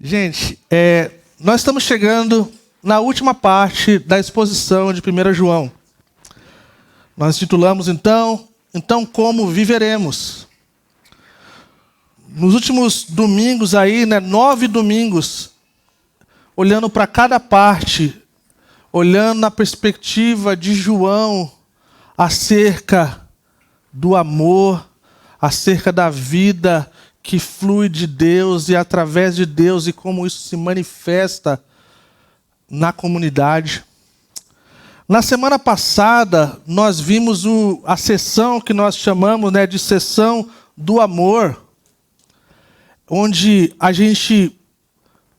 Gente, nós estamos chegando na última parte da exposição de 1 João. Nós titulamos então como viveremos. Nos últimos domingos aí, 9 domingos, olhando para cada parte, olhando na perspectiva de João acerca do amor, acerca da vida que flui de Deus e através de Deus e como isso se manifesta na comunidade. Na semana passada, nós vimos a sessão que nós chamamos de sessão do amor, onde a gente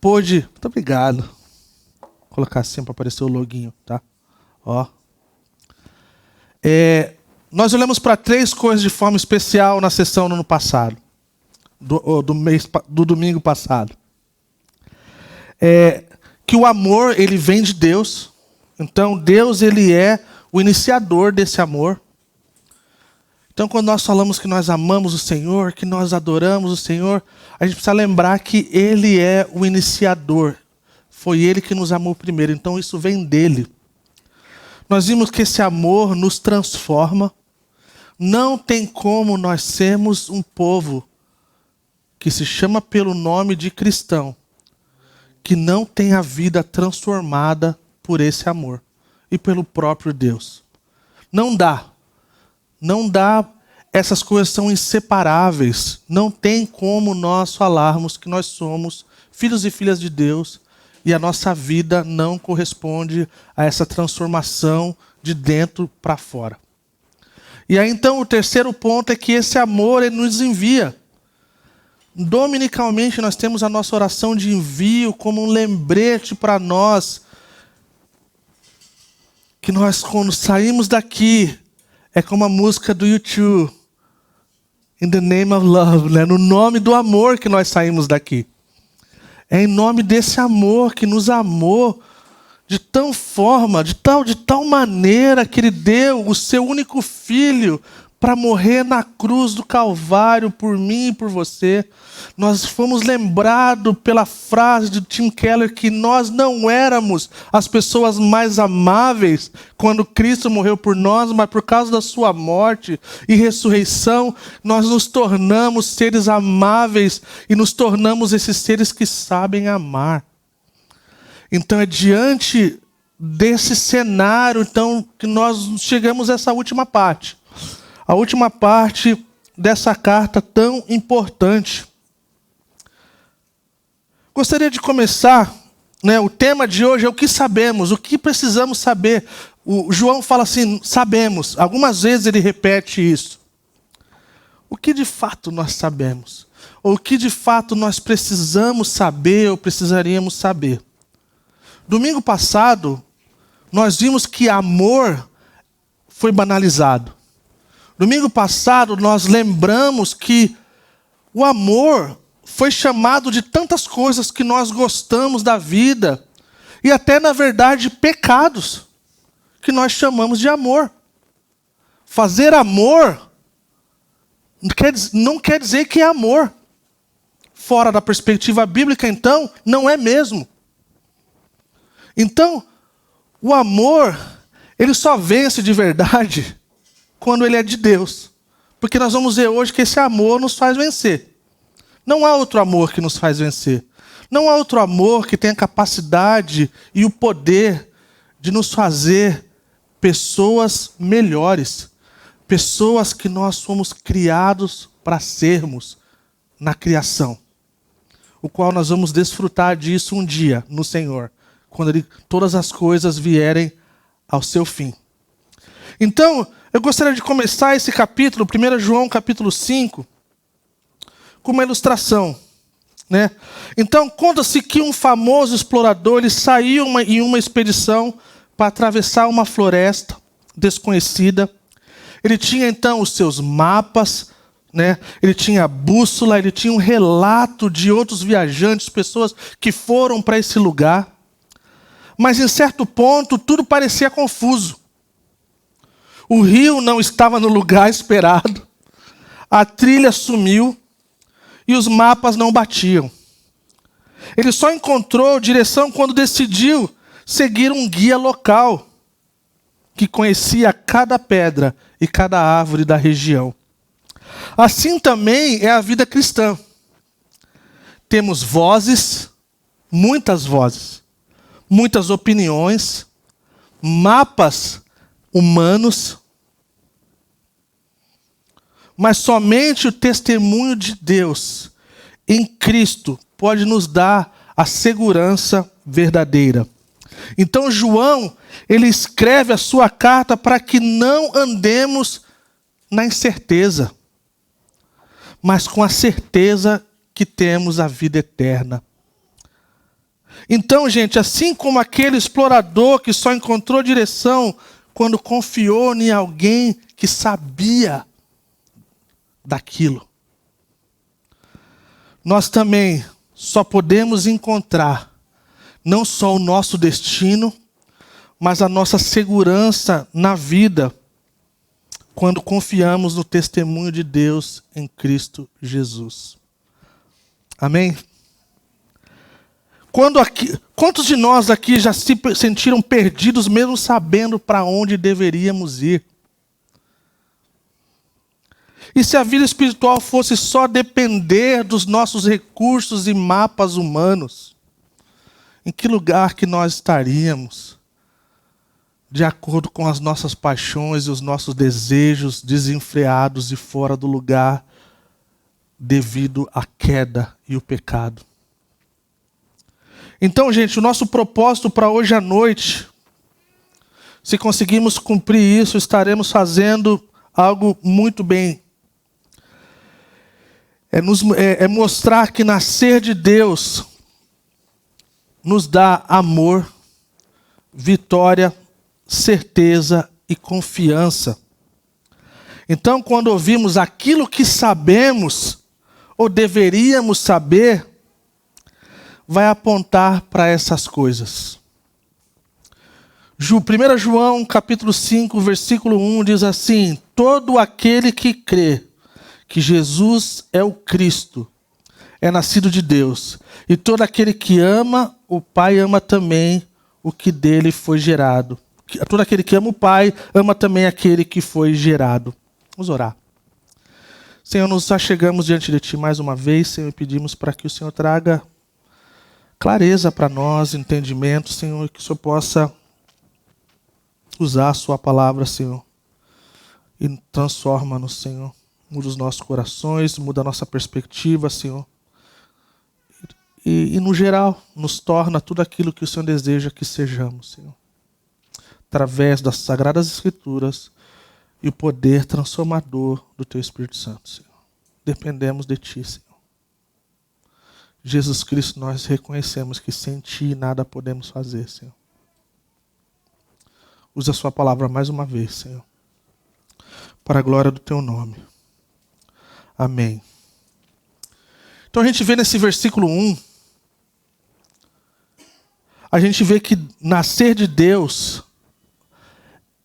pôde... Muito obrigado. Vou colocar assim para aparecer o loguinho, tá? Ó. Nós olhamos para 3 coisas de forma especial na sessão no ano passado. Do domingo passado. Que o amor, ele vem de Deus. Então, Deus, ele é o iniciador desse amor. Então, quando nós falamos que nós amamos o Senhor, que nós adoramos o Senhor, a gente precisa lembrar que Ele é o iniciador. Foi Ele que nos amou primeiro. Então, isso vem dEle. Nós vimos que esse amor nos transforma. Não tem como nós sermos um povo que se chama pelo nome de cristão, que não tem a vida transformada por esse amor e pelo próprio Deus. Não dá. Não dá. Essas coisas são inseparáveis. Não tem como nós falarmos que nós somos filhos e filhas de Deus e a nossa vida não corresponde a essa transformação de dentro para fora. E aí então o terceiro ponto é que esse amor ele nos envia. Dominicalmente nós temos a nossa oração de envio como um lembrete para nós que nós quando saímos daqui é como a música do U2, In the Name of Love, no nome do amor que nós saímos daqui. É em nome desse amor que nos amou de tal maneira que Ele deu o seu único filho para morrer na cruz do Calvário por mim e por você. Nós fomos lembrados pela frase de Tim Keller que nós não éramos as pessoas mais amáveis quando Cristo morreu por nós, mas por causa da sua morte e ressurreição, nós nos tornamos seres amáveis e nos tornamos esses seres que sabem amar. Então é diante desse cenário que nós chegamos a essa última parte. A última parte dessa carta tão importante. Gostaria de começar, o tema de hoje é o que sabemos, o que precisamos saber. O João fala assim, sabemos. Algumas vezes ele repete isso. O que de fato nós sabemos? Ou o que de fato nós precisamos saber ou precisaríamos saber? Domingo passado, nós vimos que amor foi banalizado. Domingo passado, nós lembramos que o amor foi chamado de tantas coisas que nós gostamos da vida e até, na verdade, pecados que nós chamamos de amor. Fazer amor não quer dizer que é amor. Fora da perspectiva bíblica, então, não é mesmo. Então, o amor, ele só vence de verdade quando ele é de Deus. Porque nós vamos ver hoje que esse amor nos faz vencer. Não há outro amor que nos faz vencer. Não há outro amor que tenha a capacidade e o poder de nos fazer pessoas melhores. Pessoas que nós fomos criados para sermos na criação. O qual nós vamos desfrutar disso um dia no Senhor. Quando todas as coisas vierem ao seu fim. Então, eu gostaria de começar esse capítulo, 1 João capítulo 5, com uma ilustração. Então, conta-se que um famoso explorador ele saiu em uma expedição para atravessar uma floresta desconhecida. Ele tinha, então, os seus mapas, ele tinha a bússola, ele tinha um relato de outros viajantes, pessoas que foram para esse lugar. Mas, em certo ponto, tudo parecia confuso. O rio não estava no lugar esperado, a trilha sumiu e os mapas não batiam. Ele só encontrou direção quando decidiu seguir um guia local que conhecia cada pedra e cada árvore da região. Assim também é a vida cristã. Temos vozes, muitas opiniões, mapas humanos, mas somente o testemunho de Deus em Cristo pode nos dar a segurança verdadeira. Então João, ele escreve a sua carta para que não andemos na incerteza, mas com a certeza que temos a vida eterna. Então, gente, assim como aquele explorador que só encontrou direção quando confiou em alguém que sabia daquilo, nós também só podemos encontrar não só o nosso destino, mas a nossa segurança na vida quando confiamos no testemunho de Deus em Cristo Jesus. Amém? Quantos de nós aqui já se sentiram perdidos mesmo sabendo para onde deveríamos ir? E se a vida espiritual fosse só depender dos nossos recursos e mapas humanos, em que lugar que nós estaríamos? De acordo com as nossas paixões e os nossos desejos desenfreados e fora do lugar devido à queda e o pecado. Então, gente, o nosso propósito para hoje à noite, se conseguirmos cumprir isso, estaremos fazendo algo muito bem. É mostrar que nascer de Deus nos dá amor, vitória, certeza e confiança. Então, quando ouvimos aquilo que sabemos, ou deveríamos saber, vai apontar para essas coisas. 1 João capítulo 5, versículo 1 diz assim: todo aquele que crê que Jesus é o Cristo é nascido de Deus, e todo aquele que ama o Pai ama também o que dele foi gerado. Todo aquele que ama o Pai ama também aquele que foi gerado. Vamos orar. Senhor, nos achegamos diante de Ti mais uma vez, Senhor, e pedimos para que o Senhor traga clareza para nós, entendimento, Senhor, que o Senhor possa usar a Sua palavra, Senhor, e transforma-nos, Senhor. Muda os nossos corações, muda a nossa perspectiva, Senhor. E no geral, nos torna tudo aquilo que o Senhor deseja que sejamos, Senhor. Através das Sagradas Escrituras e o poder transformador do Teu Espírito Santo, Senhor. Dependemos de Ti, Senhor. Jesus Cristo, nós reconhecemos que sem Ti nada podemos fazer, Senhor. Usa a Sua palavra mais uma vez, Senhor, para a glória do Teu nome. Amém. Então a gente vê nesse versículo 1, a gente vê que nascer de Deus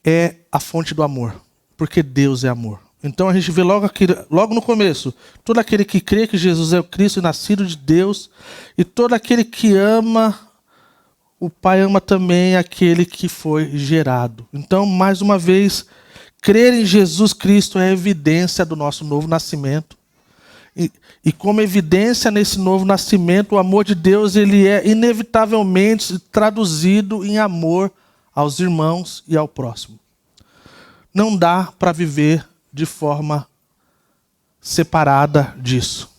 é a fonte do amor, porque Deus é amor. Então a gente vê logo no começo, todo aquele que crê que Jesus é o Cristo, nascido de Deus, e todo aquele que ama, o Pai ama também aquele que foi gerado. Então, mais uma vez, crer em Jesus Cristo é evidência do nosso novo nascimento. E como evidência nesse novo nascimento, o amor de Deus ele é inevitavelmente traduzido em amor aos irmãos e ao próximo. Não dá para viver de forma separada disso.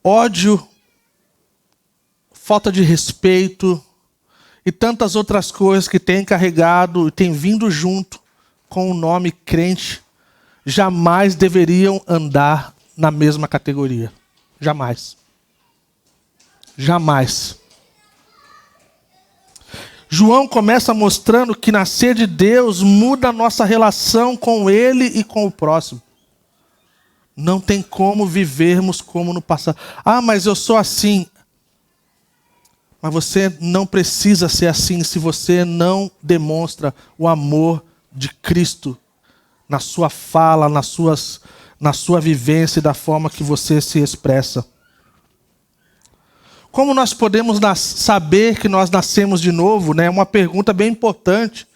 Ódio, falta de respeito e tantas outras coisas que têm carregado e têm vindo junto com o nome crente, jamais deveriam andar na mesma categoria. Jamais. Jamais. João começa mostrando que nascer de Deus muda a nossa relação com Ele e com o próximo. Não tem como vivermos como no passado. Ah, mas eu sou assim. Mas você não precisa ser assim se você não demonstra o amor de Cristo na sua fala, na sua vivência e da forma que você se expressa. Como nós podemos saber que nós nascemos de novo? É uma pergunta bem importante.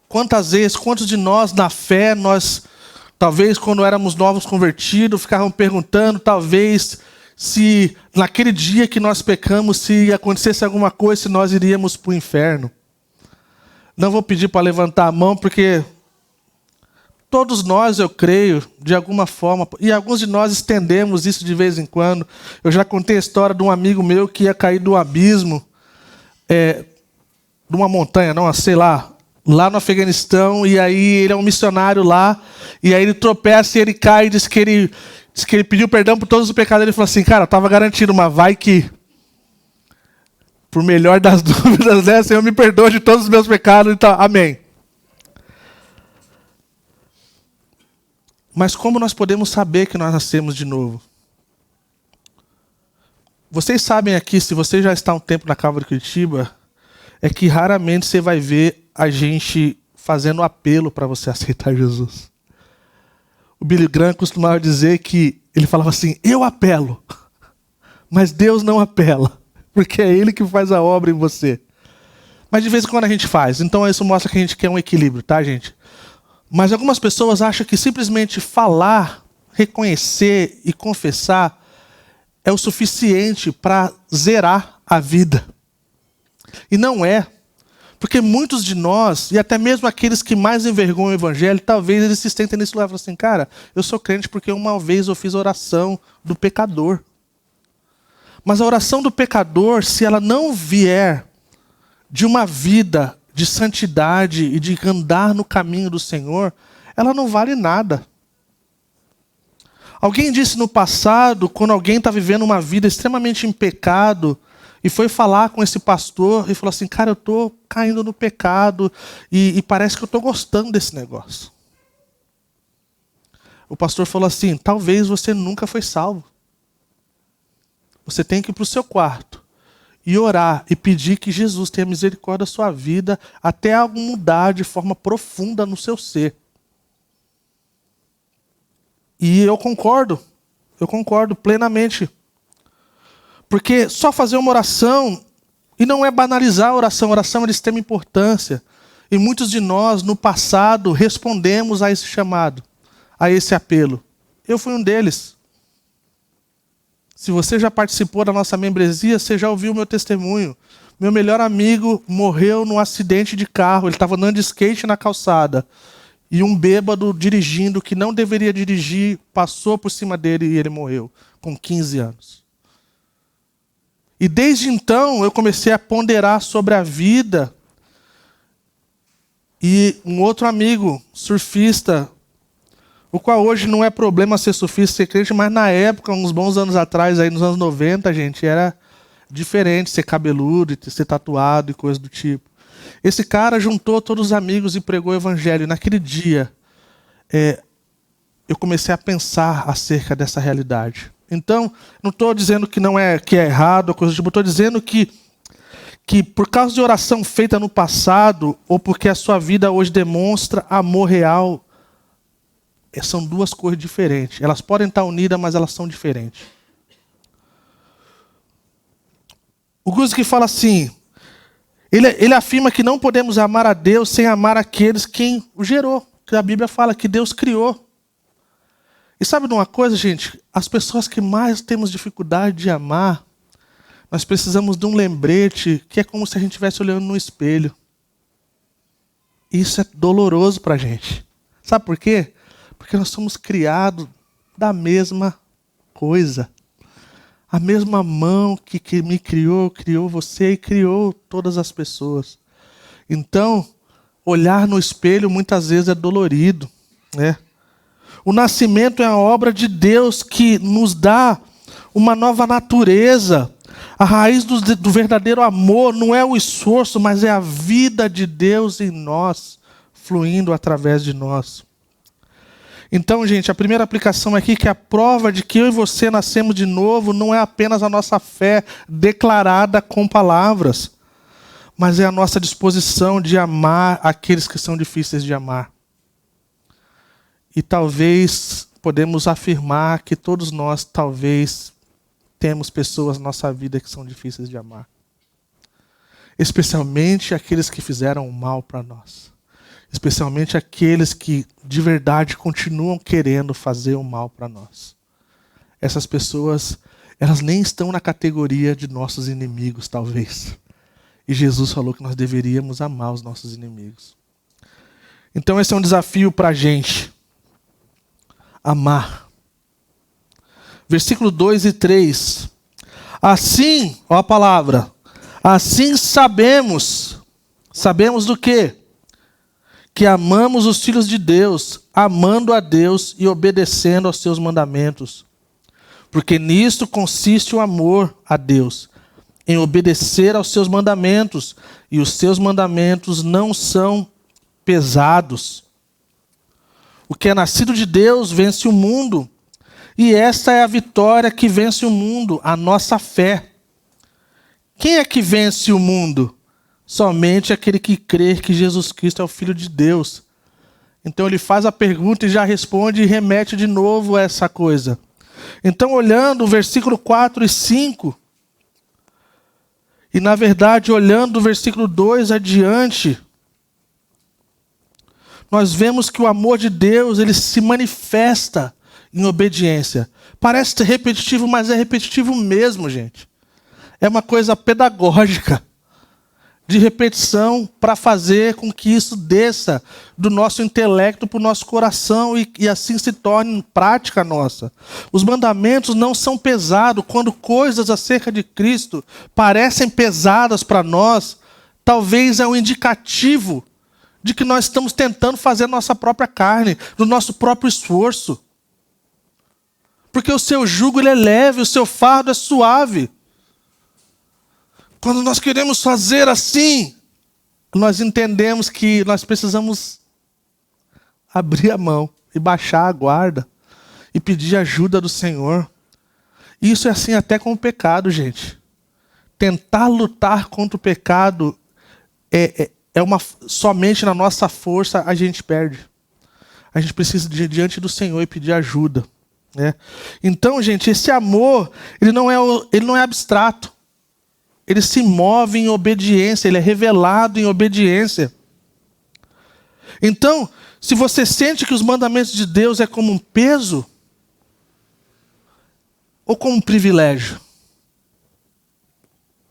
Quantas vezes, quantos de nós na fé, talvez quando éramos novos convertidos, ficavam perguntando, talvez, se naquele dia que nós pecamos, se acontecesse alguma coisa, se nós iríamos para o inferno. Não vou pedir para levantar a mão, porque todos nós, eu creio, de alguma forma, e alguns de nós estendemos isso de vez em quando. Eu já contei a história de um amigo meu que ia cair do abismo, de uma montanha, não, sei lá no Afeganistão, e aí ele é um missionário lá, e aí ele tropeça e ele cai, e diz que ele pediu perdão por todos os pecados. Ele falou assim, cara, eu estava garantido, mas vai que, por melhor das dúvidas, né, Senhor me perdoa de todos os meus pecados, então, amém. Mas como nós podemos saber que nós nascemos de novo? Vocês sabem aqui, se você já está há um tempo na Calvary de Curitiba, é que raramente você vai ver a gente fazendo apelo para você aceitar Jesus. O Billy Graham costumava dizer que ele falava assim, eu apelo, mas Deus não apela, porque é Ele que faz a obra em você. Mas de vez em quando a gente faz, então isso mostra que a gente quer um equilíbrio, tá, gente? Mas algumas pessoas acham que simplesmente falar, reconhecer e confessar é o suficiente para zerar a vida. E não é. Porque muitos de nós, e até mesmo aqueles que mais envergonham o evangelho, talvez eles se sentem nesse lugar e falam assim, cara, eu sou crente porque uma vez eu fiz a oração do pecador. Mas a oração do pecador, se ela não vier de uma vida de santidade e de andar no caminho do Senhor, ela não vale nada. Alguém disse no passado, quando alguém está vivendo uma vida extremamente em pecado, e foi falar com esse pastor e falou assim, cara, eu estou caindo no pecado e parece que eu estou gostando desse negócio. O pastor falou assim, talvez você nunca foi salvo. Você tem que ir para o seu quarto e orar e pedir que Jesus tenha misericórdia da sua vida até algo mudar de forma profunda no seu ser. E eu concordo plenamente. Porque só fazer uma oração, e não é banalizar a oração é de extrema importância. E muitos de nós, no passado, respondemos a esse chamado, a esse apelo. Eu fui um deles. Se você já participou da nossa membresia, você já ouviu o meu testemunho. Meu melhor amigo morreu num acidente de carro, ele estava andando de skate na calçada. E um bêbado dirigindo, que não deveria dirigir, passou por cima dele e ele morreu, com 15 anos. E desde então eu comecei a ponderar sobre a vida. E um outro amigo, surfista, o qual hoje não é problema ser surfista, ser crente, mas na época, uns bons anos atrás, aí nos anos 90, gente, era diferente ser cabeludo, ser tatuado e coisa do tipo. Esse cara juntou todos os amigos e pregou o evangelho. E naquele dia, eu comecei a pensar acerca dessa realidade. Então, não estou dizendo que não é, que é errado, ou coisa do tipo, estou dizendo que por causa de oração feita no passado, ou porque a sua vida hoje demonstra amor real, são duas coisas diferentes. Elas podem estar unidas, mas elas são diferentes. O Guzik fala assim, ele afirma que não podemos amar a Deus sem amar aqueles quem o gerou. Que a Bíblia fala que Deus criou. E sabe de uma coisa, gente? As pessoas que mais temos dificuldade de amar, nós precisamos de um lembrete que é como se a gente estivesse olhando no espelho. Isso é doloroso para a gente. Sabe por quê? Porque nós somos criados da mesma coisa. A mesma mão que me criou, criou você e criou todas as pessoas. Então, olhar no espelho muitas vezes é dolorido, né? O nascimento é a obra de Deus que nos dá uma nova natureza. A raiz do verdadeiro amor não é o esforço, mas é a vida de Deus em nós, fluindo através de nós. Então, gente, a primeira aplicação aqui é que a prova de que eu e você nascemos de novo não é apenas a nossa fé declarada com palavras, mas é a nossa disposição de amar aqueles que são difíceis de amar. E talvez podemos afirmar que todos nós talvez temos pessoas na nossa vida que são difíceis de amar. Especialmente aqueles que fizeram mal para nós. Especialmente aqueles que de verdade continuam querendo fazer o mal para nós. Essas pessoas, elas nem estão na categoria de nossos inimigos, talvez. E Jesus falou que nós deveríamos amar os nossos inimigos. Então esse é um desafio para a gente. Amar. Versículo 2 e 3. Assim, ó a palavra, assim sabemos do quê? Que amamos os filhos de Deus, amando a Deus e obedecendo aos seus mandamentos. Porque nisto consiste o amor a Deus, em obedecer aos seus mandamentos, e os seus mandamentos não são pesados. O que é nascido de Deus vence o mundo, e esta é a vitória que vence o mundo, a nossa fé. Quem é que vence o mundo? Somente aquele que crê que Jesus Cristo é o Filho de Deus. Então ele faz a pergunta e já responde e remete de novo a essa coisa. Então, olhando o versículo 4 e 5, e na verdade olhando o versículo 2 adiante, nós vemos que o amor de Deus, ele se manifesta em obediência. Parece ser repetitivo, mas é repetitivo mesmo, gente. É uma coisa pedagógica, de repetição, para fazer com que isso desça do nosso intelecto para o nosso coração e assim se torne prática nossa. Os mandamentos não são pesados. Quando coisas acerca de Cristo parecem pesadas para nós, talvez é um indicativo de que nós estamos tentando fazer a nossa própria carne, do nosso próprio esforço. Porque o seu jugo ele é leve, o seu fardo é suave. Quando nós queremos fazer assim, nós entendemos que nós precisamos abrir a mão e baixar a guarda e pedir ajuda do Senhor. E isso é assim até com o pecado, gente. Tentar lutar contra o pecado somente na nossa força a gente perde. A gente precisa ir diante do Senhor e pedir ajuda. Né? Então, gente, esse amor, ele não é abstrato. Ele se move em obediência, ele é revelado em obediência. Então, se você sente que os mandamentos de Deus é como um peso ou como um privilégio?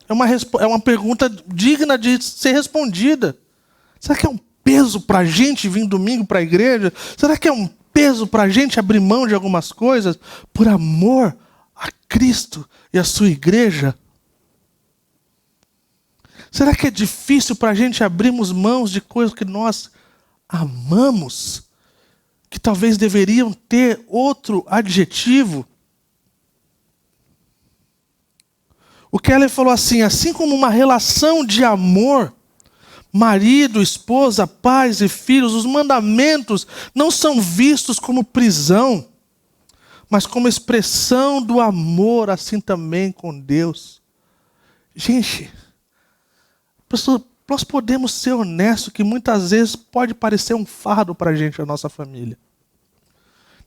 É uma pergunta digna de ser respondida. Será que é um peso para a gente vir domingo para a igreja? Será que é um peso para a gente abrir mão de algumas coisas por amor a Cristo e a sua igreja? Será que é difícil para a gente abrirmos mãos de coisas que nós amamos? Que talvez deveriam ter outro adjetivo? O Keller falou assim como uma relação de amor, marido, esposa, pais e filhos, os mandamentos não são vistos como prisão, mas como expressão do amor, assim também com Deus. Gente, nós podemos ser honestos que muitas vezes pode parecer um fardo para a gente, a nossa família.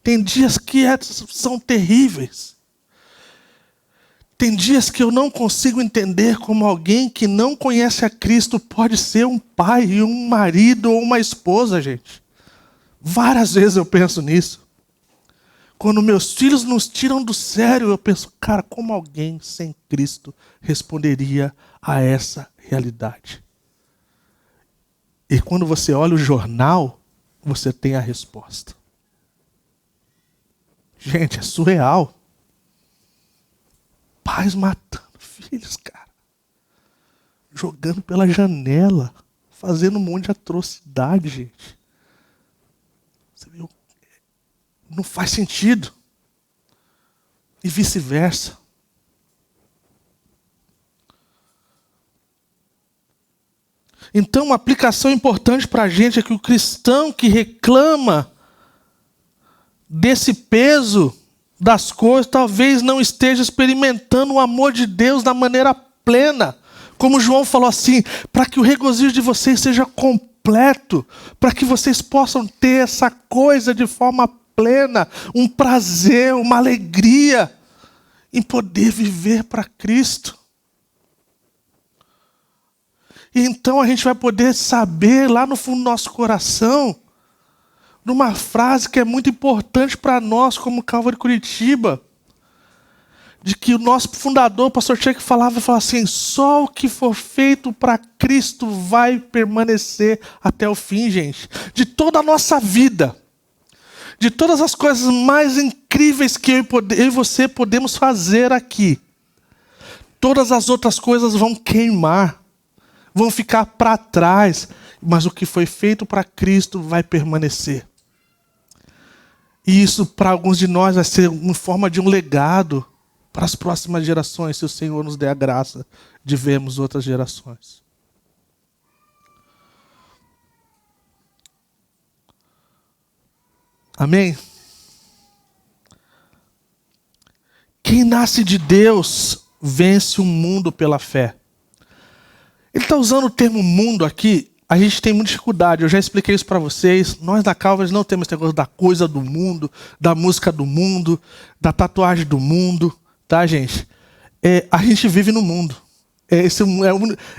Tem dias que são terríveis. Tem dias que eu não consigo entender como alguém que não conhece a Cristo pode ser um pai, um marido ou uma esposa, gente. Várias vezes eu penso nisso. Quando meus filhos nos tiram do sério, eu penso, cara, como alguém sem Cristo responderia a essa realidade? E quando você olha o jornal, você tem a resposta. Gente, é surreal. Pais matando filhos, cara. Jogando pela janela. Fazendo um monte de atrocidade, gente. Você viu? Não faz sentido. E vice-versa. Então, uma aplicação importante para a gente é que o cristão que reclama desse peso das coisas, talvez não esteja experimentando o amor de Deus da maneira plena. Como João falou assim, para que o regozijo de vocês seja completo, para que vocês possam ter essa coisa de forma plena, um prazer, uma alegria. em poder viver para Cristo. E então a gente vai poder saber lá no fundo do nosso coração, numa frase que é muito importante para nós como Calvary Curitiba, de que o nosso fundador, o pastor Tchek, falava assim, só o que for feito para Cristo vai permanecer até o fim, gente. De toda a nossa vida, de todas as coisas mais incríveis que eu e você podemos fazer aqui, todas as outras coisas vão queimar, vão ficar para trás, mas o que foi feito para Cristo vai permanecer. E isso para alguns de nós vai ser em forma de um legado para as próximas gerações, se o Senhor nos der a graça de vermos outras gerações. Amém? Quem nasce de Deus vence o mundo pela fé. Ele está usando o termo mundo aqui, a gente tem muita dificuldade, eu já expliquei isso para vocês. Nós da Calvary não temos esse negócio da coisa do mundo, da música do mundo, da tatuagem do mundo. Tá, gente? A gente vive no mundo. Esse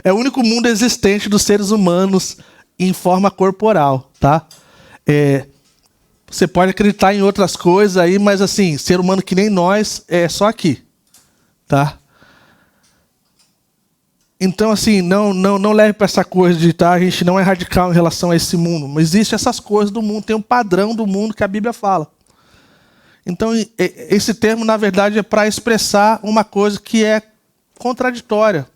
é o único mundo existente dos seres humanos em forma corporal, tá? Você pode acreditar em outras coisas aí, mas assim, ser humano que nem nós é só aqui, tá? Então, assim, não leve para essa coisa de a gente não é radical em relação a esse mundo. Mas existem essas coisas do mundo, tem um padrão do mundo que a Bíblia fala. Então, esse termo, na verdade, é para expressar uma coisa que é contraditória,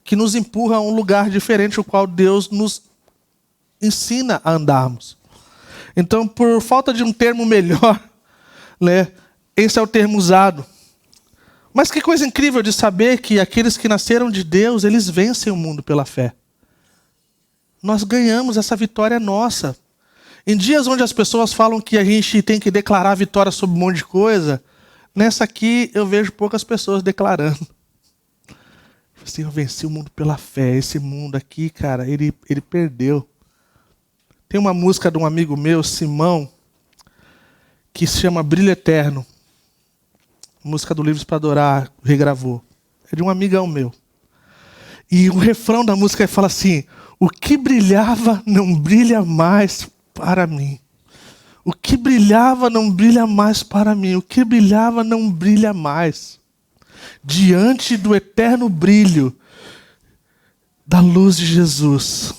que nos empurra a um lugar diferente, o qual Deus nos ensina a andarmos. Então, por falta de um termo melhor, né, esse é o termo usado. Mas que coisa incrível de saber que aqueles que nasceram de Deus, eles vencem o mundo pela fé. Nós ganhamos, essa vitória nossa. Em dias onde as pessoas falam que a gente tem que declarar vitória sobre um monte de coisa, nessa aqui eu vejo poucas pessoas declarando. Assim, eu venci o mundo pela fé. Esse mundo aqui, cara, ele perdeu. Tem uma música de um amigo meu, Simão, que se chama Brilho Eterno. Música do Livros para Adorar, regravou. É de um amigão meu. E o refrão da música fala assim, o que brilhava não brilha mais para mim. O que brilhava não brilha mais para mim. O que brilhava não brilha mais. Diante do eterno brilho da luz de Jesus.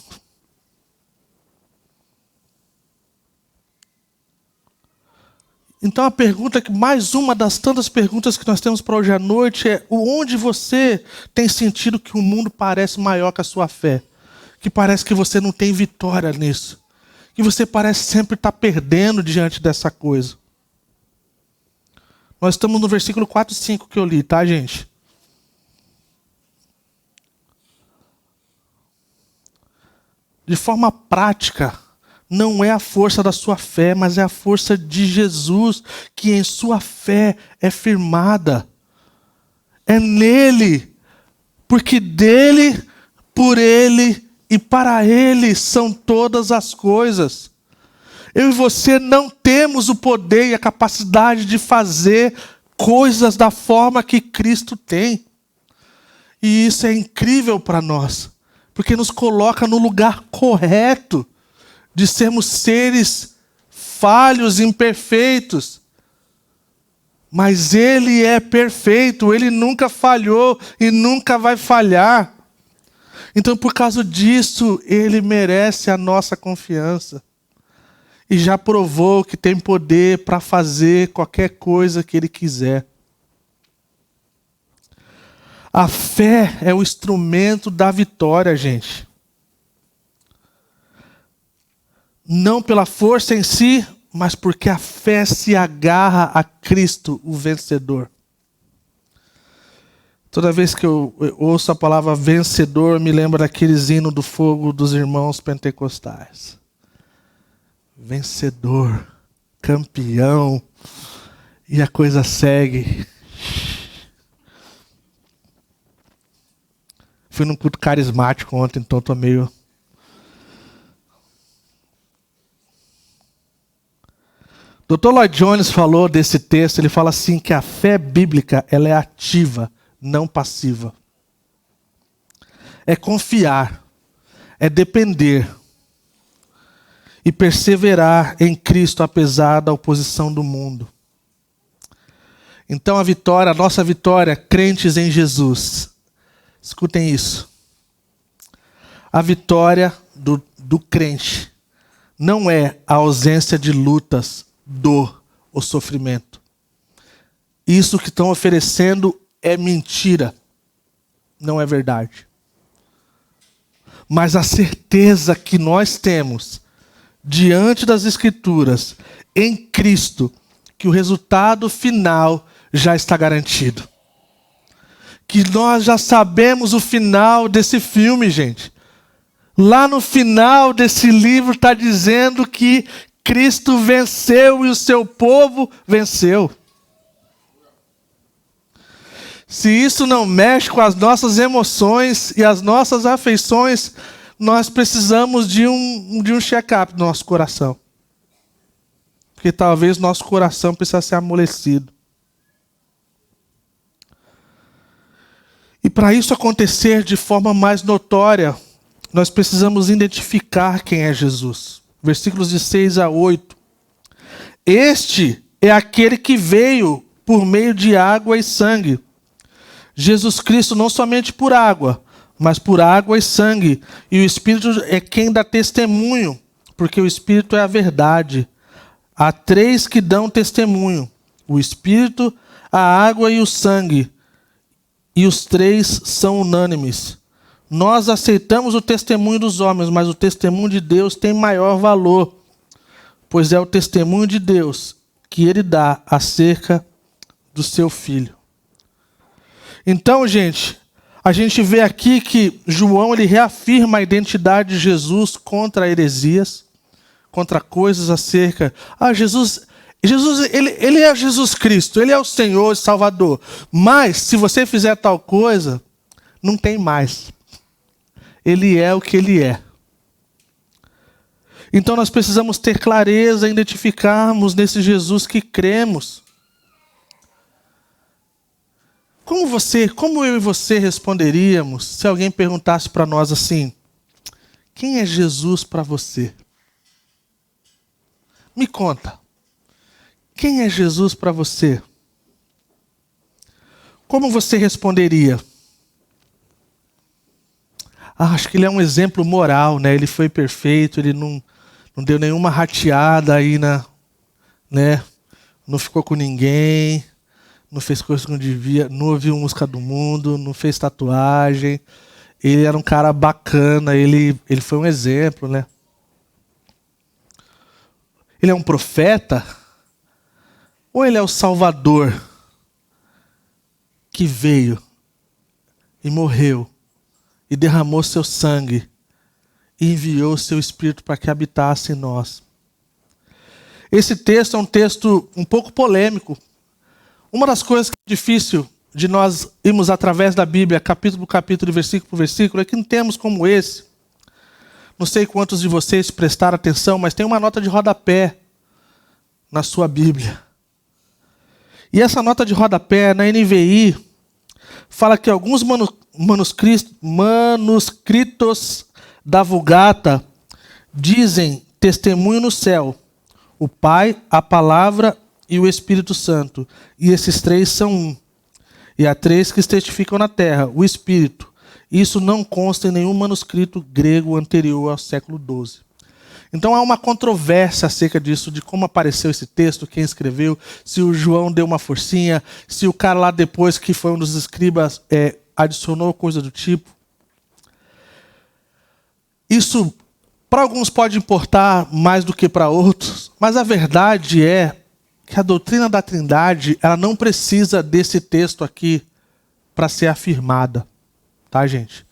Então a pergunta, mais uma das tantas perguntas que nós temos para hoje à noite é, onde você tem sentido que o mundo parece maior que a sua fé? Que parece que você não tem vitória nisso? Que você parece sempre estar perdendo diante dessa coisa? Nós estamos no versículo 4 e 5 que eu li, tá, gente? De forma prática, não é a força da sua fé, mas é a força de Jesus, que em sua fé é firmada. É nele, porque dele, por ele e para ele são todas as coisas. Eu e você não temos o poder e a capacidade de fazer coisas da forma que Cristo tem. E isso é incrível para nós, porque nos coloca no lugar correto de sermos seres falhos, imperfeitos. Mas Ele é perfeito, Ele nunca falhou e nunca vai falhar. Então, por causa disso, Ele merece a nossa confiança. E já provou que tem poder para fazer qualquer coisa que Ele quiser. A fé é o instrumento da vitória, gente. Não pela força em si, mas porque a fé se agarra a Cristo, o vencedor. Toda vez que eu ouço a palavra vencedor, me lembra daqueles hinos do fogo dos irmãos pentecostais. Vencedor, campeão, e a coisa segue. Fui num culto carismático ontem, então estou meio... Dr. Lloyd Jones falou desse texto, ele fala assim que a fé bíblica ela é ativa, não passiva. É confiar, é depender e perseverar em Cristo apesar da oposição do mundo. Então a nossa vitória, crentes em Jesus, escutem isso. A vitória do crente não é a ausência de lutas, dor ou sofrimento. Isso que estão oferecendo é mentira, não é verdade. Mas a certeza que nós temos diante das Escrituras, em Cristo, que o resultado final já está garantido. Que nós já sabemos o final desse filme, gente. Lá no final desse livro está dizendo que Cristo venceu e o seu povo venceu. Se isso não mexe com as nossas emoções e as nossas afeições, nós precisamos de um check-up do nosso coração. Porque talvez nosso coração precisa ser amolecido. E para isso acontecer de forma mais notória, nós precisamos identificar quem é Jesus. Versículos de 6 a 8. Este é aquele que veio por meio de água e sangue. Jesus Cristo não somente por água, mas por água e sangue. E o Espírito é quem dá testemunho, porque o Espírito é a verdade. Há três que dão testemunho: o Espírito, a água e o sangue. E os três são unânimes. Nós aceitamos o testemunho dos homens, mas o testemunho de Deus tem maior valor, pois é o testemunho de Deus que ele dá acerca do seu Filho. Então, gente, a gente vê aqui que João ele reafirma a identidade de Jesus contra heresias, contra coisas acerca... Jesus ele é Jesus Cristo, ele é o Senhor e Salvador. Mas, se você fizer tal coisa, não tem mais. Ele é o que ele é. Então nós precisamos ter clareza, identificarmos nesse Jesus que cremos. Como eu e você responderíamos se alguém perguntasse para nós assim: quem é Jesus para você? Me conta. Quem é Jesus para você? Como você responderia? Acho que ele é um exemplo moral, né? Ele foi perfeito, ele não deu nenhuma rateada aí né? Não ficou com ninguém, não fez coisas que não devia, não ouviu música do mundo, não fez tatuagem. Ele era um cara bacana, ele foi um exemplo, né? Ele é um profeta? Ou ele é o Salvador que veio e morreu e derramou seu sangue e enviou seu Espírito para que habitasse em nós? Esse texto é um texto um pouco polêmico. Uma das coisas que é difícil de nós irmos através da Bíblia, capítulo por capítulo, versículo por versículo, é que em termos como esse, não sei quantos de vocês prestaram atenção, mas tem uma nota de rodapé na sua Bíblia. E essa nota de rodapé, na NVI, fala que alguns manuscritos da Vulgata dizem testemunho no céu, o Pai, a Palavra e o Espírito Santo. E esses três são um. E há três que testificam na terra, o Espírito. Isso não consta em nenhum manuscrito grego anterior ao século XII. Então há uma controvérsia acerca disso, de como apareceu esse texto, quem escreveu, se o João deu uma forcinha, se o cara lá depois, que foi um dos escribas, adicionou coisa do tipo. Isso, para alguns, pode importar mais do que para outros, mas a verdade é que a doutrina da Trindade, ela não precisa desse texto aqui para ser afirmada. Tá, gente?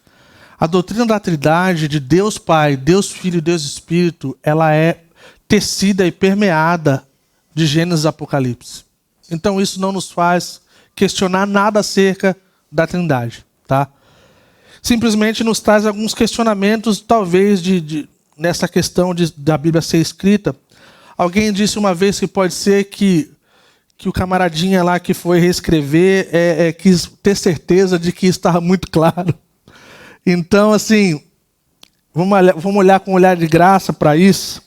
A doutrina da Trindade, de Deus Pai, Deus Filho e Deus Espírito, ela é tecida e permeada de Gênesis e Apocalipse. Então isso não nos faz questionar nada acerca da Trindade. Tá? Simplesmente nos traz alguns questionamentos, talvez, nessa questão da Bíblia ser escrita. Alguém disse uma vez que pode ser que o camaradinha lá que foi reescrever quis ter certeza de que estava muito claro. Então, assim, vamos olhar com um olhar de graça para isso,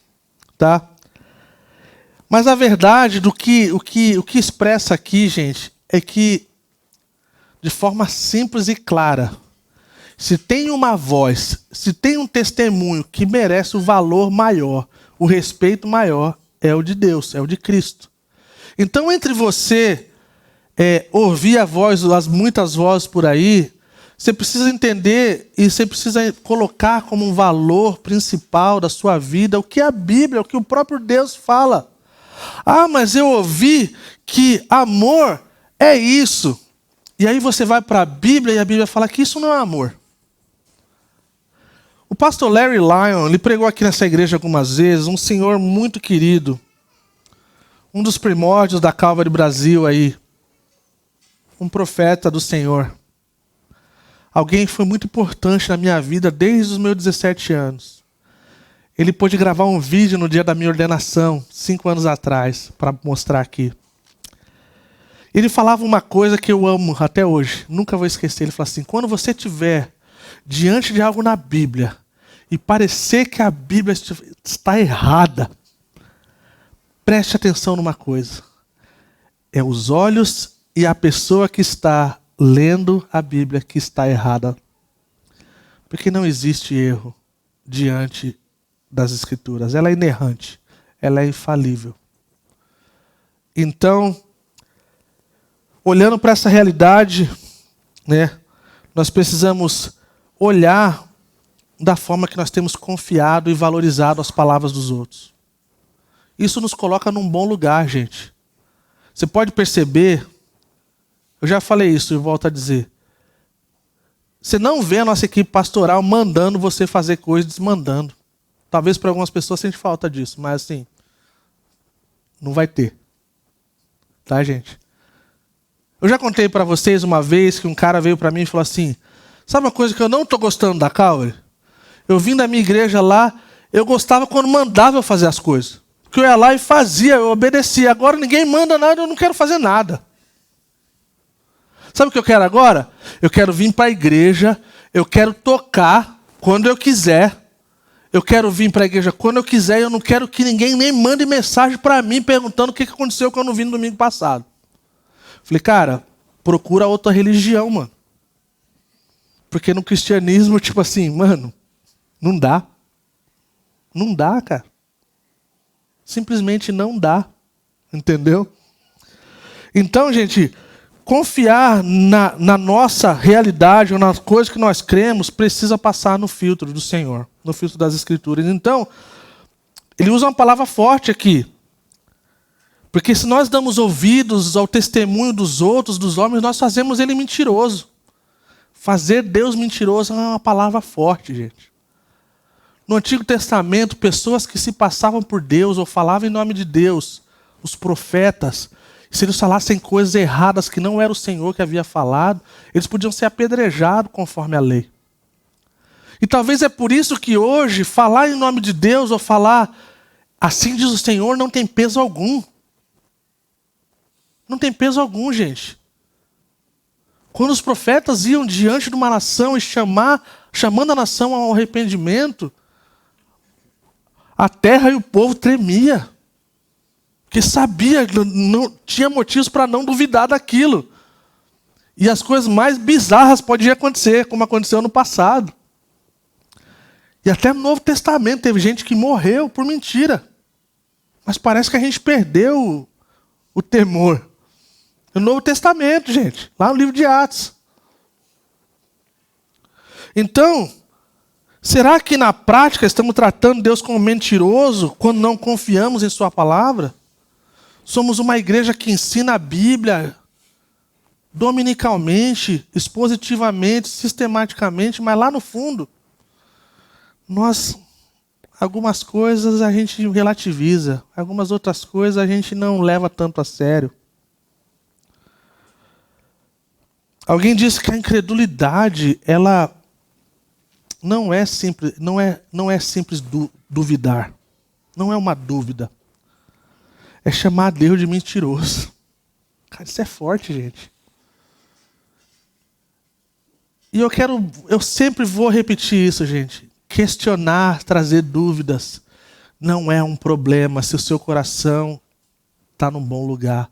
tá? Mas a verdade o que expressa aqui, gente, é que, de forma simples e clara, se tem uma voz, se tem um testemunho que merece o valor maior, o respeito maior, é o de Deus, é o de Cristo. Então, entre você ouvir a voz, as muitas vozes por aí, você precisa entender e você precisa colocar como um valor principal da sua vida o que a Bíblia, o que o próprio Deus fala. Ah, mas eu ouvi que amor é isso. E aí você vai para a Bíblia e a Bíblia fala que isso não é amor. O pastor Larry Lyon, ele pregou aqui nessa igreja algumas vezes, um senhor muito querido, um dos primórdios da Calvary Brasil aí, um profeta do Senhor. Alguém que foi muito importante na minha vida desde os meus 17 anos. Ele pôde gravar um vídeo no dia da minha ordenação, 5 anos atrás, para mostrar aqui. Ele falava uma coisa que eu amo até hoje, nunca vou esquecer. Ele falou assim: quando você estiver diante de algo na Bíblia e parecer que a Bíblia está errada, preste atenção numa coisa. É os olhos e a pessoa que está lendo a Bíblia que está errada. Porque não existe erro diante das Escrituras. Ela é inerrante, ela é infalível. Então, olhando para essa realidade, né, nós precisamos olhar da forma que nós temos confiado e valorizado as palavras dos outros. Isso nos coloca num bom lugar, gente. Você pode perceber, eu já falei isso e volto a dizer, você não vê a nossa equipe pastoral mandando você fazer coisas, desmandando. Talvez para algumas pessoas sente falta disso, mas assim, não vai ter. Tá, gente? Eu já contei para vocês uma vez que um cara veio para mim e falou assim: sabe uma coisa que eu não estou gostando da Calvary? Eu vim da minha igreja lá, eu gostava quando mandava eu fazer as coisas. Porque eu ia lá e fazia, eu obedecia. Agora ninguém manda nada, eu não quero fazer nada. Sabe o que eu quero agora? Eu quero vir para a igreja, eu quero tocar quando eu quiser. Eu quero vir para a igreja quando eu quiser, eu não quero que ninguém nem mande mensagem para mim perguntando o que aconteceu quando eu vim no domingo passado. Falei, cara, procura outra religião, mano. Porque no cristianismo, tipo assim, mano, não dá. Não dá, cara. Simplesmente não dá. Entendeu? Então, gente, confiar na nossa realidade ou nas coisas que nós cremos precisa passar no filtro do Senhor, no filtro das Escrituras. Então, ele usa uma palavra forte aqui. Porque se nós damos ouvidos ao testemunho dos outros, dos homens, nós fazemos ele mentiroso. Fazer Deus mentiroso é uma palavra forte, gente. No Antigo Testamento, pessoas que se passavam por Deus ou falavam em nome de Deus, os profetas, se eles falassem coisas erradas que não era o Senhor que havia falado, eles podiam ser apedrejados conforme a lei. E talvez é por isso que hoje falar em nome de Deus ou falar assim diz o Senhor não tem peso algum. Não tem peso algum, gente. Quando os profetas iam diante de uma nação e chamando a nação ao arrependimento, a terra e o povo tremia. Porque sabia, não tinha motivos para não duvidar daquilo. E as coisas mais bizarras podiam acontecer, como aconteceu no passado. E até no Novo Testamento teve gente que morreu por mentira. Mas parece que a gente perdeu o temor. No Novo Testamento, gente, lá no livro de Atos. Então, será que na prática estamos tratando Deus como mentiroso quando não confiamos em sua palavra? Somos uma igreja que ensina a Bíblia dominicalmente, expositivamente, sistematicamente, mas lá no fundo, algumas coisas a gente relativiza, algumas outras coisas a gente não leva tanto a sério. Alguém disse que a incredulidade, ela não é simples duvidar. Não é uma dúvida. é chamar Deus de mentiroso. Cara, isso é forte, gente. E eu sempre vou repetir isso, gente. Questionar, trazer dúvidas, não é um problema se o seu coração está num bom lugar.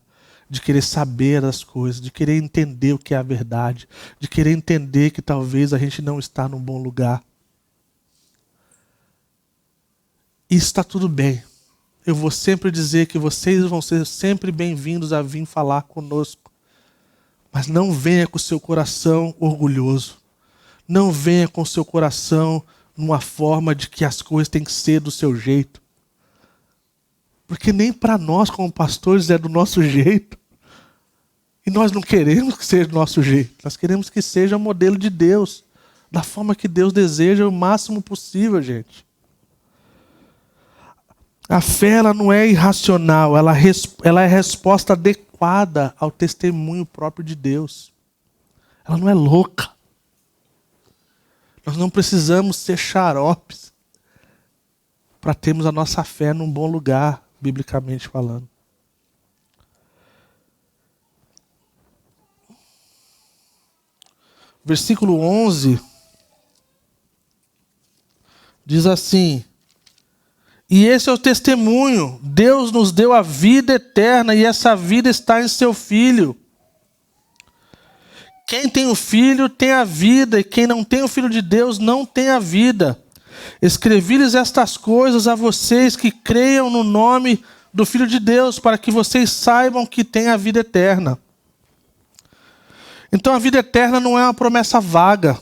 De querer saber as coisas, de querer entender o que é a verdade, de querer entender que talvez a gente não está num bom lugar. Isso está tudo bem. Eu vou sempre dizer que vocês vão ser sempre bem-vindos a vir falar conosco. Mas não venha com o seu coração orgulhoso. Não venha com o seu coração numa forma de que as coisas têm que ser do seu jeito. Porque nem para nós, como pastores, é do nosso jeito. E nós não queremos que seja do nosso jeito. Nós queremos que seja o modelo de Deus. Da forma que Deus deseja o máximo possível, gente. A fé ela não é irracional. Ela é resposta adequada ao testemunho próprio de Deus. Ela não é louca. Nós não precisamos ser xaropes para termos a nossa fé num bom lugar, biblicamente falando. Versículo 11 diz assim: e esse é o testemunho, Deus nos deu a vida eterna e essa vida está em seu Filho. Quem tem o Filho tem a vida, e quem não tem o Filho de Deus não tem a vida. Escrevi-lhes estas coisas a vocês que creiam no nome do Filho de Deus, para que vocês saibam que têm a vida eterna. Então a vida eterna não é uma promessa vaga,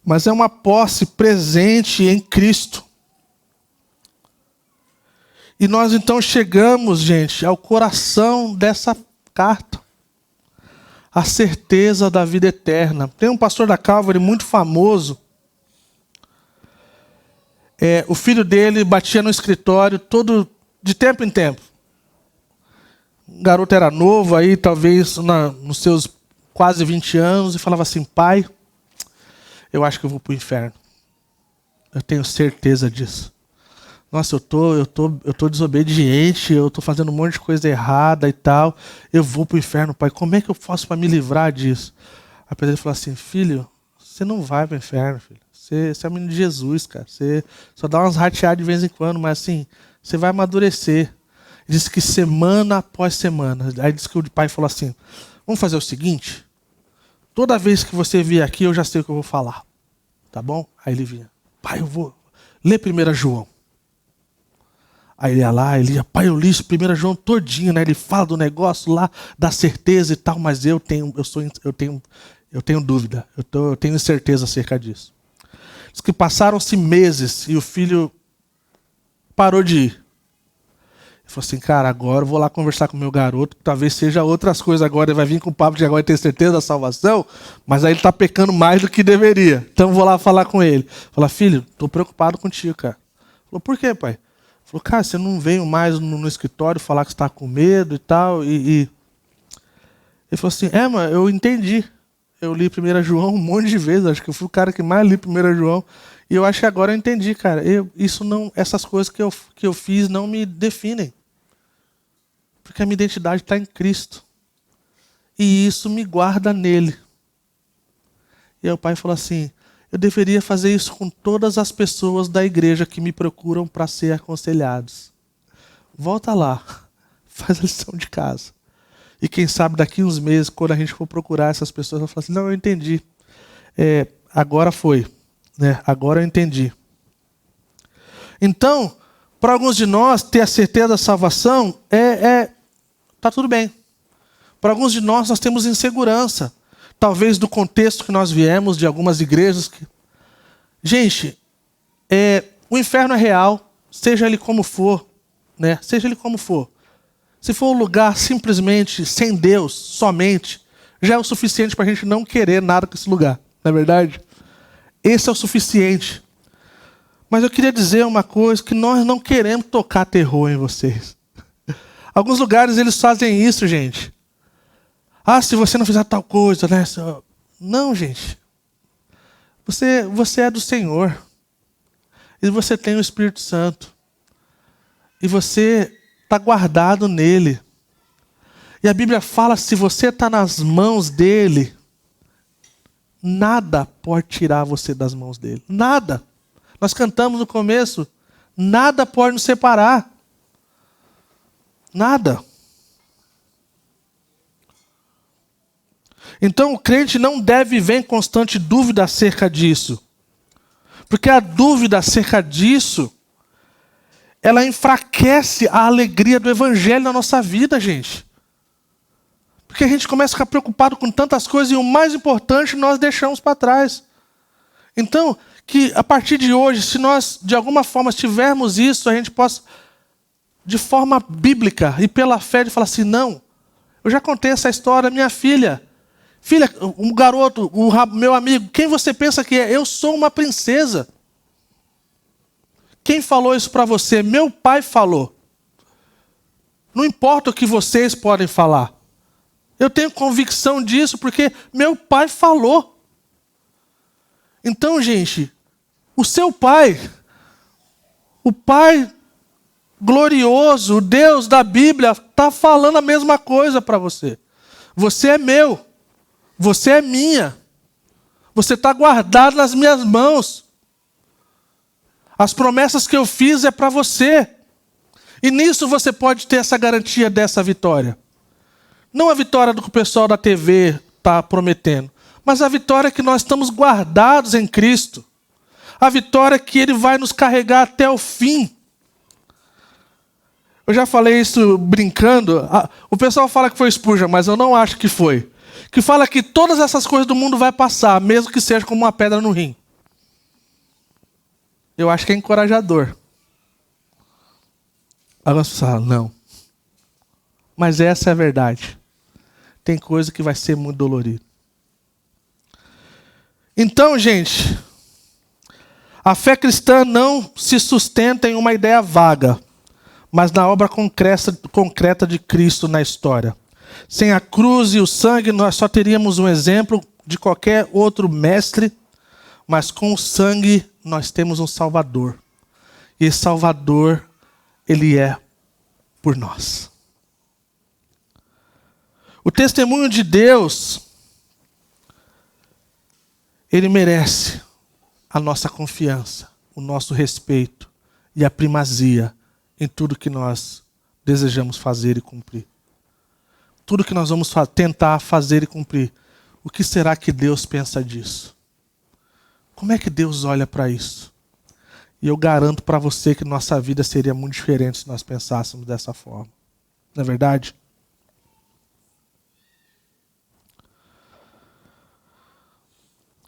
mas é uma posse presente em Cristo. E nós então chegamos, gente, ao coração dessa carta. A certeza da vida eterna. Tem um pastor da Calvary muito famoso. O filho dele batia no escritório de tempo em tempo. O garoto era novo, aí talvez nos seus quase 20 anos, e falava assim: pai, eu acho que eu vou para o inferno. Eu tenho certeza disso. Nossa, eu tô desobediente, eu tô fazendo um monte de coisa errada e tal. Eu vou pro inferno, pai. Como é que eu faço para me livrar disso? Aí ele falou assim: filho, você não vai pro inferno, filho. Você é menino de Jesus, cara. Você só dá umas rateadas de vez em quando, mas assim, você vai amadurecer. Ele disse que semana após semana. Aí disse que o pai falou assim: vamos fazer o seguinte, toda vez que você vier aqui, eu já sei o que eu vou falar. Tá bom? Aí ele vinha: pai, eu vou ler 1 João. Aí ele ia lá, ele ia: pai, eu li 1 João todinho, né? Ele fala do negócio lá, da certeza e tal, mas eu tenho dúvida, eu tenho incerteza acerca disso. Diz que passaram-se meses e o filho parou de ir. Ele falou assim: cara, agora eu vou lá conversar com o meu garoto, que talvez seja outras coisas agora, ele vai vir com o papo de agora ter certeza da salvação, mas aí ele está pecando mais do que deveria. Então eu vou lá falar com ele. Fala: filho, estou preocupado contigo, cara. Ele falou: por quê, pai? Falou: cara, você não veio mais no escritório falar que você está com medo e tal. Ele falou assim: mano, eu entendi. Eu li 1 João um monte de vezes. Acho que eu fui o cara que mais li 1 João. E eu acho que agora eu entendi, cara. Essas coisas que eu fiz não me definem. Porque a minha identidade está em Cristo. E isso me guarda nele. E aí o pai falou assim: eu deveria fazer isso com todas as pessoas da igreja que me procuram para ser aconselhados. Volta lá, faz a lição de casa. E quem sabe daqui uns meses, quando a gente for procurar essas pessoas, ela fala assim: não, eu entendi. Agora foi. Né? Agora eu entendi. Então, para alguns de nós, ter a certeza da salvação tá tudo bem. Para alguns de nós temos insegurança. Talvez do contexto que nós viemos, de algumas igrejas. Gente, o inferno é real, seja ele como for, né? Seja ele como for. Se for um lugar simplesmente sem Deus, somente, já é o suficiente para a gente não querer nada com esse lugar, não é verdade? Esse é o suficiente. Mas eu queria dizer uma coisa, que nós não queremos tocar terror em vocês. Alguns lugares eles fazem isso, gente. Ah, se você não fizer tal coisa, né? Não, gente. Você é do Senhor. E você tem o Espírito Santo. E você está guardado nele. E a Bíblia fala, se você está nas mãos dele, nada pode tirar você das mãos dele. Nada. Nós cantamos no começo, nada pode nos separar. Nada. Então o crente não deve viver em constante dúvida acerca disso. Porque a dúvida acerca disso, ela enfraquece a alegria do evangelho na nossa vida, gente. Porque a gente começa a ficar preocupado com tantas coisas e o mais importante nós deixamos para trás. Então, que a partir de hoje, se nós de alguma forma tivermos isso, a gente possa, de forma bíblica e pela fé, de falar assim, não, eu já contei essa história, minha filha, um garoto, meu amigo, quem você pensa que é? Eu sou uma princesa. Quem falou isso para você? Meu pai falou. Não importa o que vocês podem falar. Eu tenho convicção disso porque meu pai falou. Então, gente, o seu pai, o Pai glorioso, o Deus da Bíblia, está falando a mesma coisa para você. Você é meu. Você é minha. Você está guardado nas minhas mãos. As promessas que eu fiz é para você. E nisso você pode ter essa garantia dessa vitória. Não a vitória do que o pessoal da TV está prometendo, mas a vitória que nós estamos guardados em Cristo. A vitória que Ele vai nos carregar até o fim. Eu já falei isso brincando. O pessoal fala que foi Spurgeon, mas eu não acho que foi. Que fala que todas essas coisas do mundo vai passar, mesmo que seja como uma pedra no rim. Eu acho que é encorajador. Agora você fala, não. Mas essa é a verdade. Tem coisa que vai ser muito dolorido. Então, gente, a fé cristã não se sustenta em uma ideia vaga, mas na obra concreta de Cristo na história. Sem a cruz e o sangue, nós só teríamos um exemplo de qualquer outro mestre, mas com o sangue nós temos um Salvador. E esse Salvador, Ele é por nós. O testemunho de Deus, ele merece a nossa confiança, o nosso respeito e a primazia em tudo que nós desejamos fazer e cumprir. Tudo que nós vamos tentar fazer e cumprir. O que será que Deus pensa disso? Como é que Deus olha para isso? E eu garanto para você que nossa vida seria muito diferente se nós pensássemos dessa forma. Não é verdade?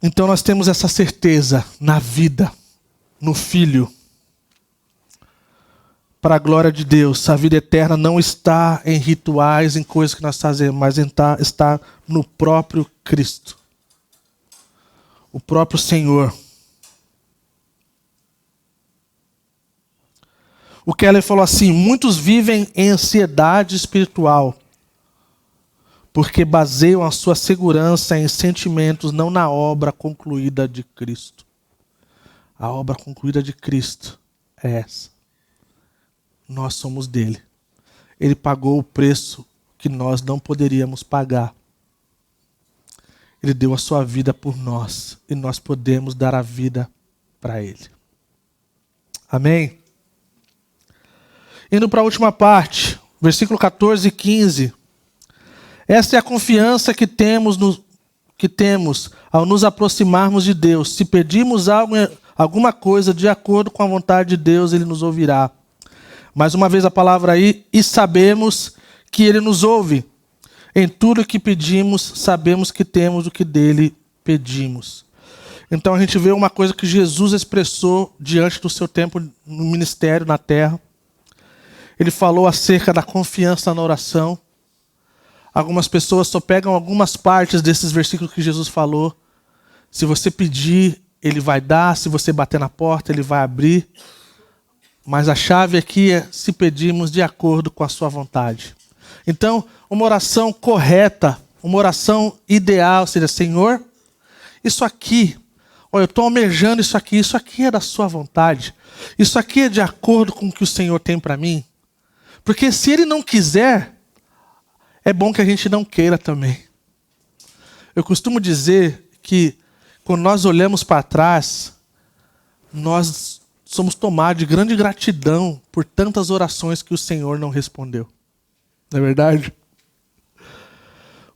Então nós temos essa certeza na vida, no Filho. Para a glória de Deus, a vida eterna não está em rituais, em coisas que nós fazemos, mas está no próprio Cristo. O próprio Senhor. O Keller falou assim, muitos vivem em ansiedade espiritual, porque baseiam a sua segurança em sentimentos, não na obra concluída de Cristo. A obra concluída de Cristo é essa. Nós somos dele. Ele pagou o preço que nós não poderíamos pagar. Ele deu a sua vida por nós e nós podemos dar a vida para ele. Amém? Indo para a última parte, versículo 14 e 15. Esta é a confiança que temos ao nos aproximarmos de Deus. Se pedirmos alguma coisa de acordo com a vontade de Deus, Ele nos ouvirá. Mais uma vez a palavra aí, e sabemos que Ele nos ouve. Em tudo que pedimos, sabemos que temos o que dele pedimos. Então a gente vê uma coisa que Jesus expressou diante do seu tempo no ministério na terra. Ele falou acerca da confiança na oração. Algumas pessoas só pegam algumas partes desses versículos que Jesus falou. Se você pedir, Ele vai dar. Se você bater na porta, Ele vai abrir. Mas a chave aqui é se pedirmos de acordo com a sua vontade. Então, uma oração correta, uma oração ideal seria, Senhor, isso aqui, olha, eu estou almejando isso aqui é da sua vontade. Isso aqui é de acordo com o que o Senhor tem para mim. Porque se Ele não quiser, é bom que a gente não queira também. Eu costumo dizer que quando nós olhamos para trás, nós somos tomados de grande gratidão por tantas orações que o Senhor não respondeu. Não é verdade?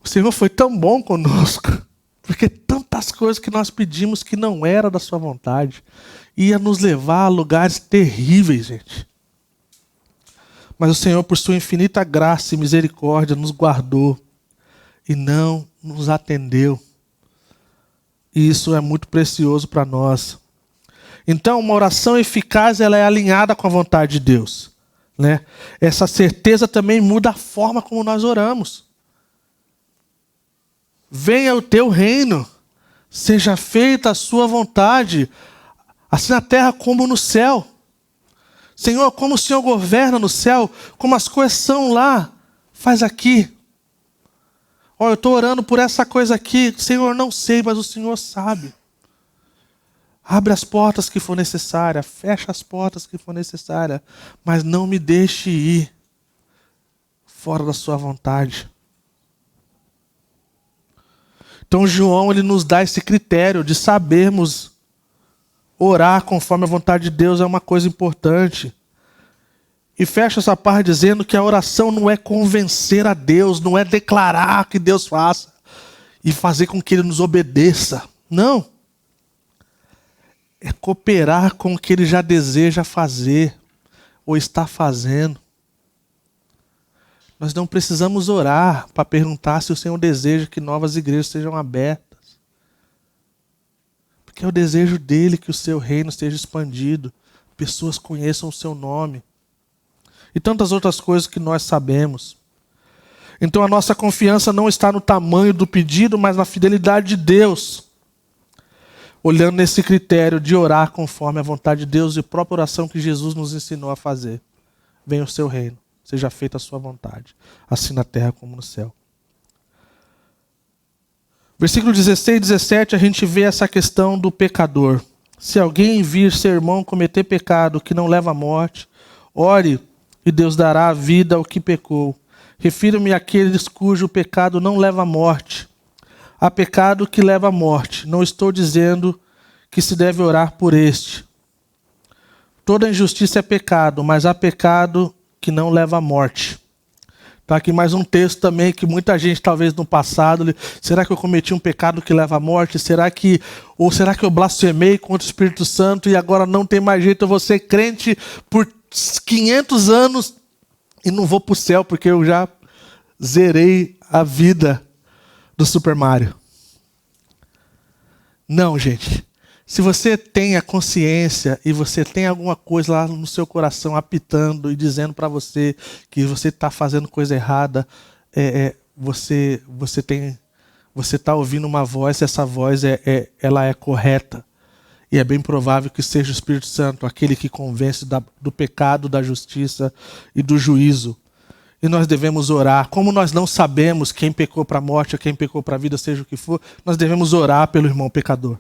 O Senhor foi tão bom conosco, porque tantas coisas que nós pedimos que não era da sua vontade, ia nos levar a lugares terríveis, gente. Mas o Senhor, por sua infinita graça e misericórdia, nos guardou e não nos atendeu. E isso é muito precioso para nós. Então, uma oração eficaz, ela é alinhada com a vontade de Deus, né? Essa certeza também muda a forma como nós oramos. Venha o teu reino, seja feita a sua vontade, assim na terra como no céu. Senhor, como o Senhor governa no céu, como as coisas são lá, faz aqui. Eu estou orando por essa coisa aqui, Senhor, não sei, mas o Senhor sabe. Abre as portas que for necessária, fecha as portas que for necessária, mas não me deixe ir fora da sua vontade. Então João, ele nos dá esse critério de sabermos orar conforme a vontade de Deus, é uma coisa importante. E fecha essa parte dizendo que a oração não é convencer a Deus, não é declarar que Deus faça e fazer com que Ele nos obedeça. Não. É cooperar com o que Ele já deseja fazer ou está fazendo. Nós não precisamos orar para perguntar se o Senhor deseja que novas igrejas sejam abertas. Porque é o desejo dele que o seu reino seja expandido, pessoas conheçam o seu nome. E tantas outras coisas que nós sabemos. Então a nossa confiança não está no tamanho do pedido, mas na fidelidade de Deus. Olhando nesse critério de orar conforme a vontade de Deus e a própria oração que Jesus nos ensinou a fazer. Venha o seu reino, seja feita a sua vontade, assim na terra como no céu. Versículo 16 e 17, a gente vê essa questão do pecador. Se alguém vir seu irmão cometer pecado que não leva à morte, ore e Deus dará a vida ao que pecou. Refiro-me àqueles cujo pecado não leva à morte. Há pecado que leva à morte. Não estou dizendo que se deve orar por este. Toda injustiça é pecado, mas há pecado que não leva à morte. Está aqui mais um texto também que muita gente, talvez no passado, será que eu cometi um pecado que leva à morte? Será que eu blasfemei contra o Espírito Santo e agora não tem mais jeito, eu vou ser crente por 500 anos e não vou para o céu porque eu já zerei a vida do Super Mario? Não, gente. Se você tem a consciência e você tem alguma coisa lá no seu coração apitando e dizendo para você que você está fazendo coisa errada, você está ouvindo uma voz, essa voz ela é correta. E é bem provável que seja o Espírito Santo, aquele que convence do pecado, da justiça e do juízo. E nós devemos orar. Como nós não sabemos quem pecou para a morte ou quem pecou para a vida, seja o que for, nós devemos orar pelo irmão pecador.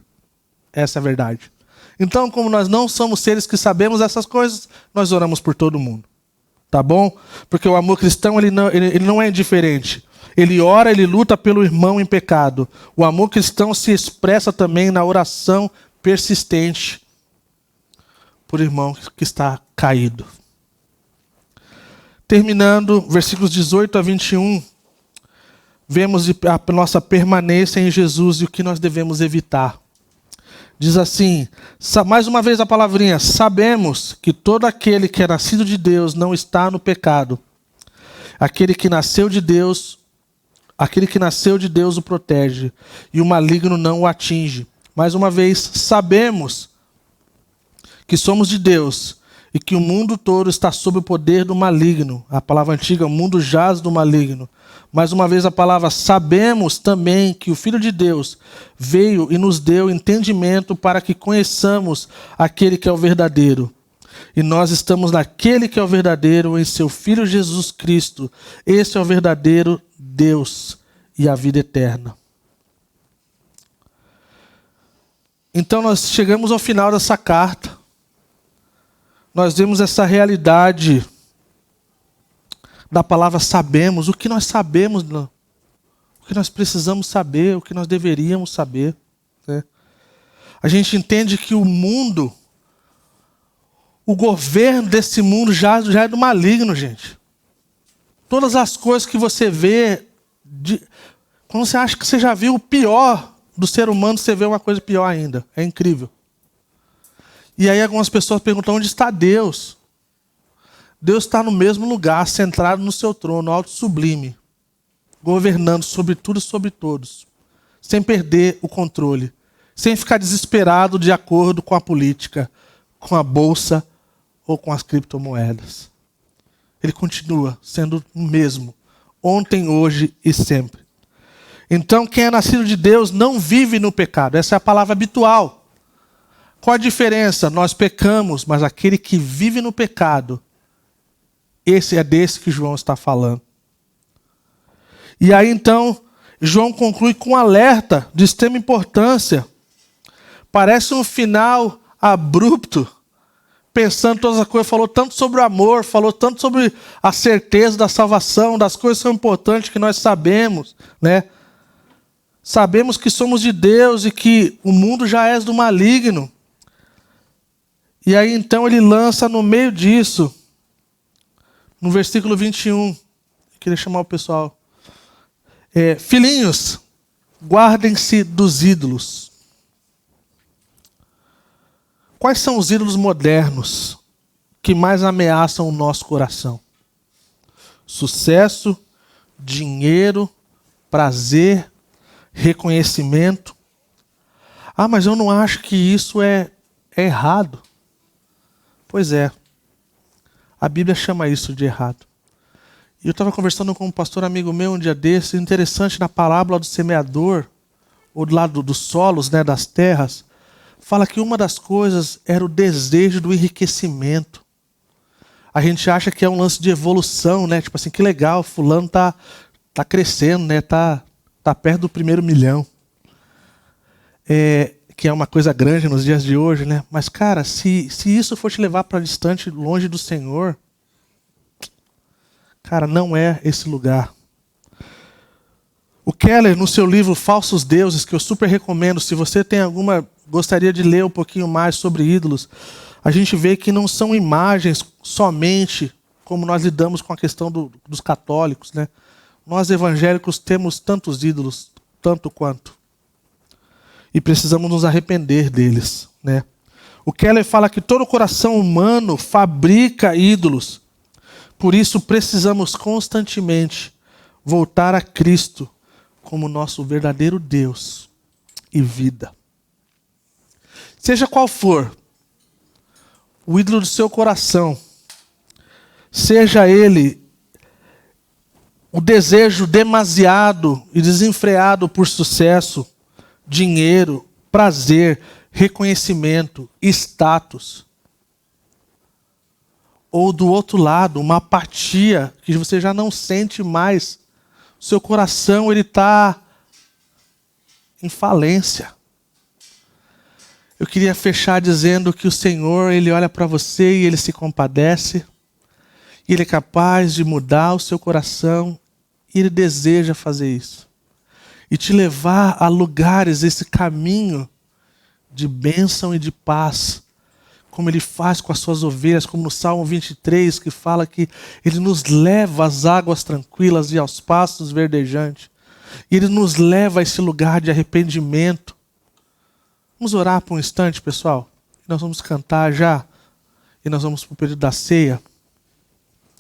Essa é a verdade. Então, como nós não somos seres que sabemos essas coisas, nós oramos por todo mundo. Tá bom? Porque o amor cristão ele não é indiferente. Ele ora, ele luta pelo irmão em pecado. O amor cristão se expressa também na oração persistente por irmão que está caído. Terminando, versículos 18 a 21, vemos a nossa permanência em Jesus e o que nós devemos evitar. Diz assim, mais uma vez a palavrinha, sabemos que todo aquele que é nascido de Deus não está no pecado. Aquele que nasceu de Deus o protege, e o maligno não o atinge. Mais uma vez, sabemos que somos de Deus e que o mundo todo está sob o poder do maligno. A palavra antiga, o mundo jaz do maligno. Mais uma vez a palavra, sabemos também que o Filho de Deus veio e nos deu entendimento para que conheçamos aquele que é o verdadeiro. E nós estamos naquele que é o verdadeiro, em seu Filho Jesus Cristo. Esse é o verdadeiro Deus e a vida eterna. Então nós chegamos ao final dessa carta. Nós vemos essa realidade da palavra sabemos, o que nós sabemos, o que nós precisamos saber, o que nós deveríamos saber, né? A gente entende que o mundo, o governo desse mundo já é do maligno, gente. Todas as coisas que você vê, quando você acha que você já viu o pior do ser humano, você vê uma coisa pior ainda. É incrível. E aí algumas pessoas perguntam, onde está Deus? Deus está no mesmo lugar, centrado no seu trono, alto e sublime, governando sobre tudo e sobre todos, sem perder o controle, sem ficar desesperado de acordo com a política, com a bolsa ou com as criptomoedas. Ele continua sendo o mesmo, ontem, hoje e sempre. Então, quem é nascido de Deus não vive no pecado. Essa é a palavra habitual. Qual a diferença? Nós pecamos, mas aquele que vive no pecado, esse é desse que João está falando. E aí, então, João conclui com um alerta de extrema importância. Parece um final abrupto, pensando todas as coisas, falou tanto sobre o amor, falou tanto sobre a certeza da salvação, das coisas que são importantes que nós sabemos, né? Sabemos que somos de Deus e que o mundo já é do maligno. E aí então ele lança no meio disso, no versículo 21, eu queria chamar o pessoal. Filhinhos, guardem-se dos ídolos. Quais são os ídolos modernos que mais ameaçam o nosso coração? Sucesso, dinheiro, prazer, reconhecimento. Ah, mas eu não acho que isso é errado. Pois é. A Bíblia chama isso de errado. E eu estava conversando com um pastor amigo meu um dia desse, interessante, na parábola do semeador, ou do lado dos solos, né, das terras, fala que uma das coisas era o desejo do enriquecimento. A gente acha que é um lance de evolução, né? Tipo assim, que legal, fulano tá crescendo, né? Tá perto do primeiro milhão. Que é uma coisa grande nos dias de hoje, né? Mas, cara, se isso for te levar para distante, longe do Senhor, cara, não é esse lugar. O Keller, no seu livro Falsos Deuses, que eu super recomendo, se você tem gostaria de ler um pouquinho mais sobre ídolos, a gente vê que não são imagens somente como nós lidamos com a questão dos católicos, né? Nós evangélicos temos tantos ídolos, tanto quanto. E precisamos nos arrepender deles, né? O Keller fala que todo coração humano fabrica ídolos. Por isso precisamos constantemente voltar a Cristo como nosso verdadeiro Deus e vida. Seja qual for o ídolo do seu coração, seja ele o desejo demasiado e desenfreado por sucesso, dinheiro, prazer, reconhecimento, status. Ou do outro lado, uma apatia que você já não sente mais. O seu coração está em falência. Eu queria fechar dizendo que o Senhor, Ele olha para você e Ele se compadece. E Ele é capaz de mudar o seu coração. E Ele deseja fazer isso. E te levar a lugares, esse caminho de bênção e de paz. Como Ele faz com as suas ovelhas, como no Salmo 23, que fala que Ele nos leva às águas tranquilas e aos pastos verdejantes. E Ele nos leva a esse lugar de arrependimento. Vamos orar por um instante, pessoal. Nós vamos cantar já. E nós vamos para o período da ceia.